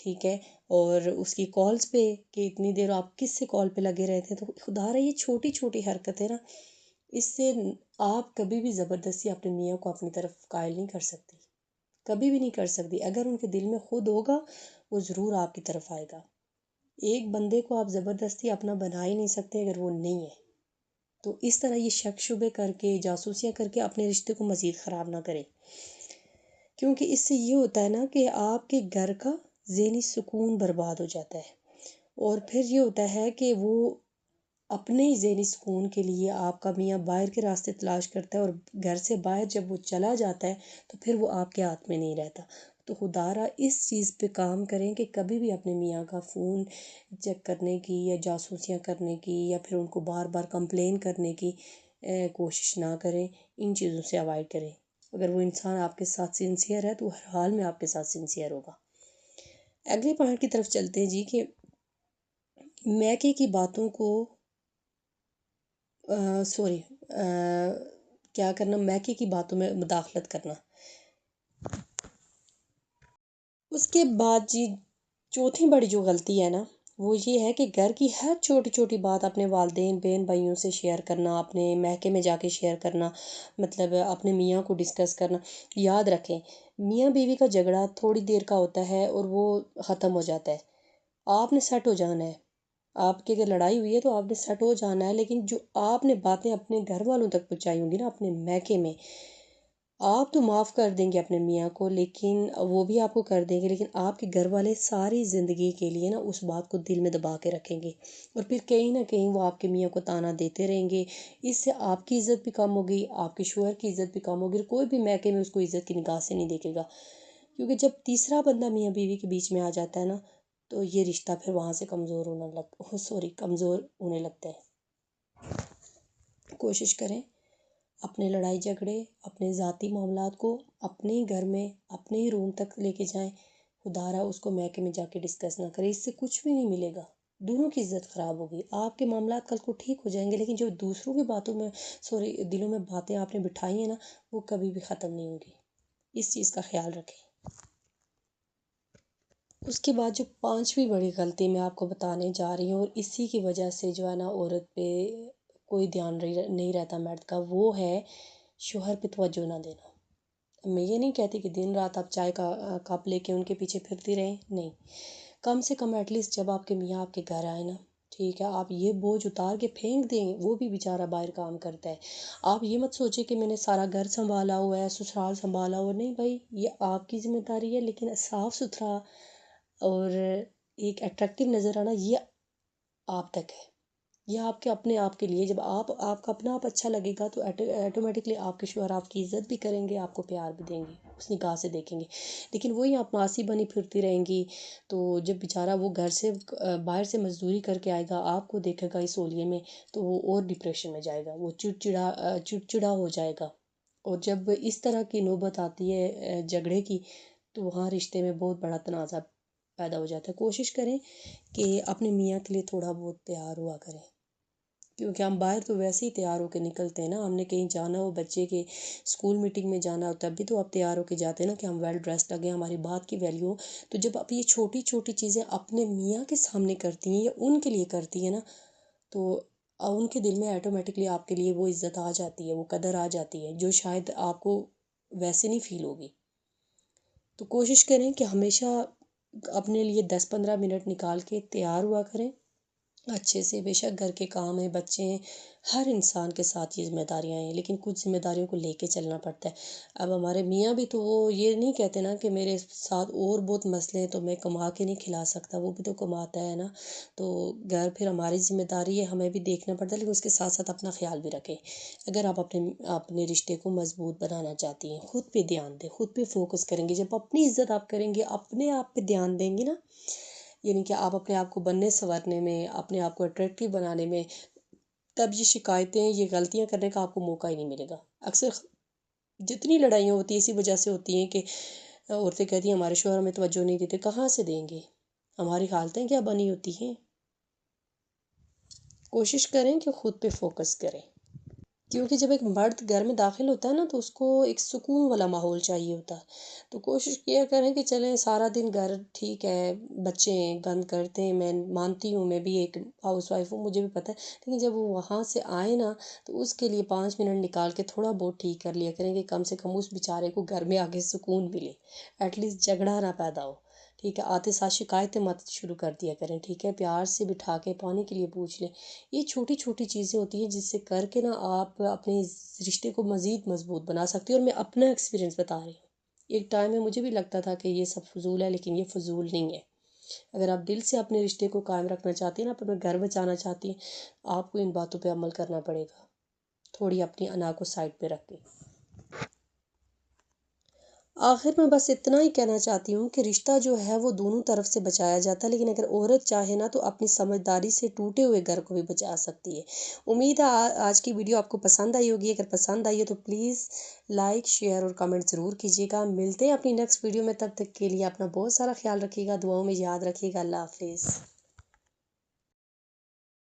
ٹھیک ہے، اور اس کی کالز پہ کہ اتنی دیر آپ کس سے کال پہ لگے رہتے ہیں، تو خدا رہا یہ چھوٹی چھوٹی حرکتیں نا، اس سے آپ کبھی بھی زبردستی اپنے میاں کو اپنی طرف قائل نہیں کر سکتی، کبھی بھی نہیں کر سکتی۔ اگر ان کے دل میں خود ہوگا وہ ضرور آپ کی طرف آئے گا۔ ایک بندے کو آپ زبردستی اپنا بنا ہی نہیں سکتے اگر وہ نہیں ہے، تو اس طرح یہ شک شبے کر کے جاسوسیاں کر کے اپنے رشتے کو مزید خراب نہ کریں، کیونکہ اس سے یہ ہوتا ہے نا کہ آپ کے گھر کا ذہنی سکون برباد ہو جاتا ہے، اور پھر یہ ہوتا ہے کہ وہ اپنے ہی ذہنی سکون کے لیے آپ کا میاں باہر کے راستے تلاش کرتا ہے، اور گھر سے باہر جب وہ چلا جاتا ہے تو پھر وہ آپ کے ہاتھ میں نہیں رہتا۔ تو خدارا اس چیز پہ کام کریں کہ کبھی بھی اپنے میاں کا فون چیک کرنے کی یا جاسوسیاں کرنے کی یا پھر ان کو بار بار کمپلین کرنے کی کوشش نہ کریں، ان چیزوں سے اوائڈ کریں۔ اگر وہ انسان آپ کے ساتھ سنسیئر ہے تو ہر حال میں آپ کے ساتھ سنسیئر ہوگا۔ اگلے پوائنٹ کی طرف چلتے ہیں جی، کہ میکے کی باتوں کو کیا کرنا، میکے کی باتوں میں مداخلت کرنا۔ اس کے بعد جی چوتھی بڑی جو غلطی ہے نا، وہ یہ ہے کہ گھر کی ہر چھوٹی چھوٹی بات اپنے والدین بہن بھائیوں سے شیئر کرنا، اپنے میکے میں جا کے شیئر کرنا، مطلب اپنے میاں کو ڈسکس کرنا۔ یاد رکھیں میاں بیوی کا جھگڑا تھوڑی دیر کا ہوتا ہے اور وہ ختم ہو جاتا ہے، آپ نے سیٹ ہو جانا ہے۔ آپ کی اگر لڑائی ہوئی ہے تو آپ نے سیٹ ہو جانا ہے، لیکن جو آپ نے باتیں اپنے گھر والوں تک پہنچائی ہوں گی نا اپنے میکے میں، آپ تو معاف کر دیں گے اپنے میاں کو، لیکن وہ بھی آپ کو کر دیں گے، لیکن آپ کے گھر والے ساری زندگی کے لیے نا اس بات کو دل میں دبا کے رکھیں گے، اور پھر کہیں نہ کہیں وہ آپ کے میاں کو تانا دیتے رہیں گے۔ اس سے آپ کی عزت بھی کم ہوگی، آپ کے شوہر کی عزت بھی کم ہوگی، کوئی بھی میکے میں اس کو عزت کی نگاہ سے نہیں دیکھے گا، کیونکہ جب تیسرا بندہ میاں بیوی کے بیچ میں آ جاتا ہے نا تو یہ رشتہ پھر وہاں سے کمزور ہونے لگتا ہے۔ کوشش کریں اپنے لڑائی جھگڑے اپنے ذاتی معاملات کو اپنے ہی گھر میں اپنے ہی روم تک لے کے جائیں، خدارا اس کو میکے میں جا کے ڈسکس نہ کریں، اس سے کچھ بھی نہیں ملے گا، دونوں کی عزت خراب ہوگی۔ آپ کے معاملات کل کو ٹھیک ہو جائیں گے، لیکن جو دوسروں کی باتوں میں دلوں میں باتیں آپ نے بٹھائی ہیں نا وہ کبھی بھی ختم نہیں ہوگی، اس چیز کا خیال رکھیں۔ اس کے بعد جو پانچویں بڑی غلطی میں آپ کو بتانے جا رہی ہوں، اور اسی کی وجہ سے جو ہے نا عورت پہ کوئی دھیان نہیں رہتا مرد کا، وہ ہے شوہر پہ توجہ نہ دینا۔ میں یہ نہیں کہتی کہ دن رات آپ چائے کا کپ لے کے ان کے پیچھے پھرتی رہیں، نہیں، کم سے کم ایٹ لیسٹ جب آپ کے میاں آپ کے گھر آئے نا، ٹھیک ہے، آپ یہ بوجھ اتار کے پھینک دیں، وہ بھی بیچارہ باہر کام کرتا ہے۔ آپ یہ مت سوچیں کہ میں نے سارا گھر سنبھالا ہوا ہے، سسرال سنبھالا ہوا، نہیں بھائی، یہ آپ کی ذمہ داری ہے، لیکن صاف ستھرا اور ایک اٹریکٹیو نظر آنا یہ آپ تک ہے، یہ آپ کے اپنے آپ کے لیے۔ جب آپ کا اپنا آپ اچھا لگے گا تو آٹومیٹکلی آپ کے شوہر آپ کی عزت بھی کریں گے، آپ کو پیار بھی دیں گے، اس نگاہ سے دیکھیں گے۔ لیکن وہی آپ معاصی بنی پھرتی رہیں گی تو جب بیچارہ وہ گھر سے باہر سے مزدوری کر کے آئے گا، آپ کو دیکھے گا اس اولیے میں، تو وہ اور ڈپریشن میں جائے گا، وہ چڑچڑا ہو جائے گا، اور جب اس طرح کی نوبت آتی ہے جھگڑے کی تو وہاں رشتے میں بہت بڑا تنازع پیدا ہو جاتا ہے۔ کوشش کریں کہ اپنے میاں کے لیے تھوڑا بہت تیار ہوا کریں، کیونکہ ہم باہر تو ویسے ہی تیار ہو کے نکلتے ہیں نا، ہم نے کہیں جانا ہو، بچے کے اسکول میٹنگ میں جانا ہو، تب بھی تو آپ تیار ہو کے جاتے ہیں نا کہ ہم ویل ڈریسڈ لگیں، ہماری بات کی ویلیو ہو۔ تو جب آپ یہ چھوٹی چھوٹی چیزیں اپنے میاں کے سامنے کرتی ہیں یا ان کے لیے کرتی ہیں نا، تو ان کے دل میں آٹومیٹکلی آپ کے لیے وہ عزت آ جاتی ہے، وہ قدر آ جاتی ہے، جو شاید آپ کو ویسے نہیں فیل ہوگی۔ تو کوشش کریں کہ ہمیشہ اپنے لیے 10-15 منٹ نکال کے تیار ہوا کریں اچھے سے۔ بے شک گھر کے کام ہیں، بچے ہیں، ہر انسان کے ساتھ یہ ذمہ داریاں ہیں، لیکن کچھ ذمہ داریوں کو لے کے چلنا پڑتا ہے۔ اب ہمارے میاں بھی تو وہ یہ نہیں کہتے نا کہ میرے ساتھ اور بہت مسئلے ہیں تو میں کما کے نہیں کھلا سکتا، وہ بھی تو کماتا ہے نا، تو گھر پھر ہماری ذمہ داری ہے، ہمیں بھی دیکھنا پڑتا ہے، لیکن اس کے ساتھ ساتھ اپنا خیال بھی رکھیں۔ اگر آپ اپنے رشتے کو مضبوط بنانا چاہتی ہیں، خود پہ دھیان دیں، خود پہ فوکس کریں گے، جب اپنی عزت آپ کریں گے، اپنے آپ پہ دھیان دیں گے نا، یعنی کہ آپ اپنے آپ کو بننے سنورنے میں، اپنے آپ کو اٹریکٹیو بنانے میں، تب یہ شکایتیں یہ غلطیاں کرنے کا آپ کو موقع ہی نہیں ملے گا۔ اکثر جتنی لڑائیاں ہوتی ہیں اسی وجہ سے ہوتی ہیں کہ عورتیں کہتی ہیں ہمارے شوہر ہمیں توجہ نہیں دیتے، کہاں سے دیں گے، ہماری حالتیں کیا بنی ہوتی ہیں۔ کوشش کریں کہ خود پہ فوکس کریں۔ کیونکہ جب ایک مرد گھر میں داخل ہوتا ہے نا تو اس کو ایک سکون والا ماحول چاہیے ہوتا ہے. تو کوشش کیا کریں کہ چلیں سارا دن گھر ٹھیک ہے، بچے ہیں گند کرتے ہیں، میں مانتی ہوں، میں بھی ایک ہاؤس وائف ہوں، مجھے بھی پتہ ہے، لیکن جب وہ وہاں سے آئے نا تو اس کے لیے 5 منٹ نکال کے تھوڑا بہت ٹھیک کر لیا کریں کہ کم سے کم اس بیچارے کو گھر میں آگے سکون ملے، ایٹ لیسٹ جھگڑا نہ پیدا ہو. ٹھیک ہے، آتے ساتھ شکایتیں مت شروع کر دیا کریں. ٹھیک ہے، پیار سے بٹھا کے پانی کے لیے پوچھ لیں. یہ چھوٹی چھوٹی چیزیں ہوتی ہیں جس سے کر کے نا آپ اپنے رشتے کو مزید مضبوط بنا سکتے ہو. اور میں اپنا ایکسپیرینس بتا رہی ہوں. ایک ٹائم میں مجھے بھی لگتا تھا کہ یہ سب فضول ہے، لیکن یہ فضول نہیں ہے. اگر آپ دل سے اپنے رشتے کو قائم رکھنا چاہتی ہیں نا، اپنا گھر بچانا چاہتی ہیں، آپ کو ان باتوں پہ عمل کرنا پڑے گا، تھوڑی اپنی انا کو سائڈ پہ رکھ کے. آخر میں بس اتنا ہی کہنا چاہتی ہوں کہ رشتہ جو ہے وہ دونوں طرف سے بچایا جاتا ہے، لیکن اگر عورت چاہے نا تو اپنی سمجھداری سے ٹوٹے ہوئے گھر کو بھی بچا سکتی ہے. امید ہے آج کی ویڈیو آپ کو پسند آئی ہوگی. اگر پسند آئی ہے تو پلیز لائک شیئر اور کمنٹ ضرور کیجیے گا. ملتے ہیں اپنی نیکسٹ ویڈیو میں، تب تک کے لیے اپنا بہت سارا خیال رکھیے گا، دعاؤں میں یاد رکھیے گا. اللہ حافظ.